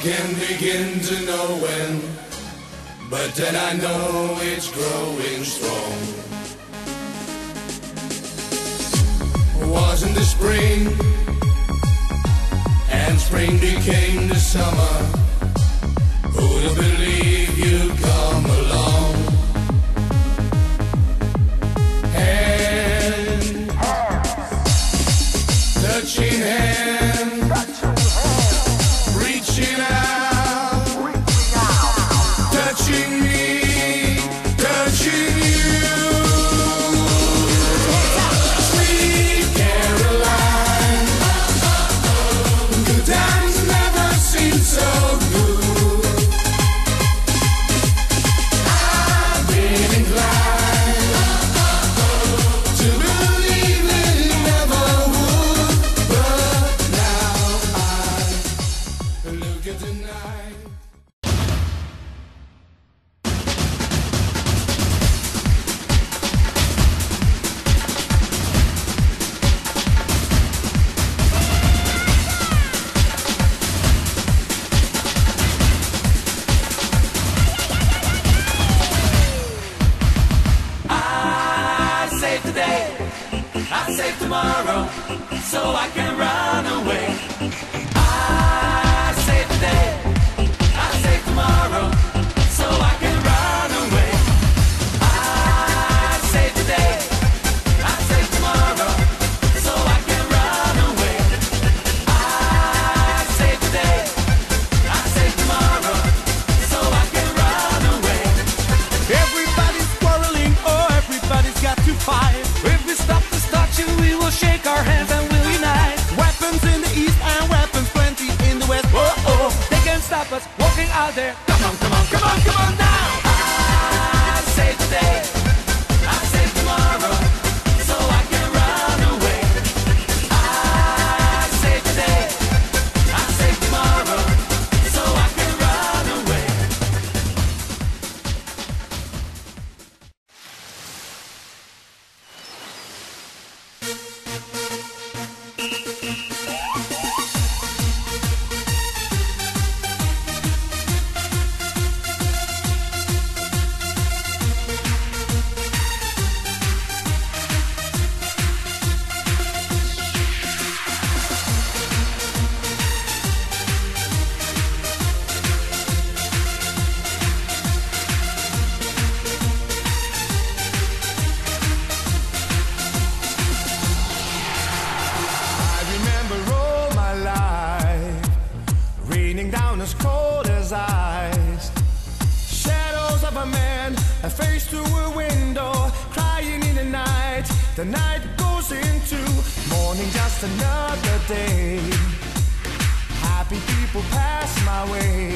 can begin to know when, but then I know it's growing strong. Wasn't the spring, and spring became the summer. Who'd have believed you'd come along? Hand, touching hand, reaching out, touching me, touching you. Sweet Caroline, good times never seem so good. I've been inclined to believe it never would, but now I look at the night. I save today, I save tomorrow, so I can run away. I save today, I save tomorrow, so I can run away. I save today, I save tomorrow, so I can run away. I save today, I save tomorrow, so I can run away. Everybody's quarreling, oh, everybody's got to fight. If we stop this touching, we will shake our hands and we'll unite. Weapons in the east and weapons plenty in the west. Oh, oh, they can't stop us walking out there. Come on, come on, come on, come on now. I save today, I save tomorrow, so I can run away. I save today, I save tomorrow, so I can run away. I remember all my life, raining down as cold as ice. Shadows of a man, a face through a window, crying in the night. The night goes into morning, just another day. Happy people pass my way.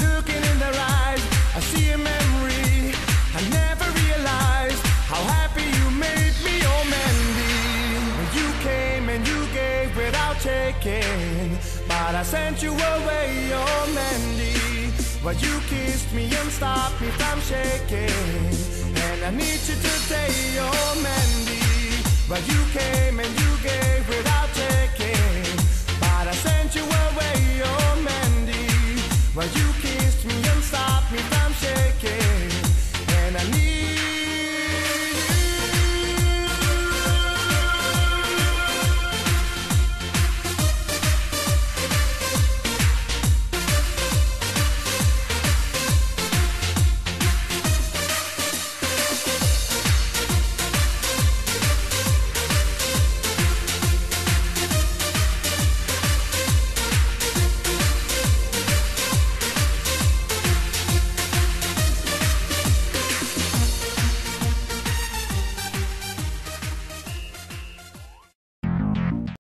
Looking in their eyes, I see a memory. I never realized how happy you made me, oh Mandy. You came and you gave without taking, but I sent you away, oh Mandy. But you kissed me and stopped me from shaking, and I need you today, oh Mandy. But you came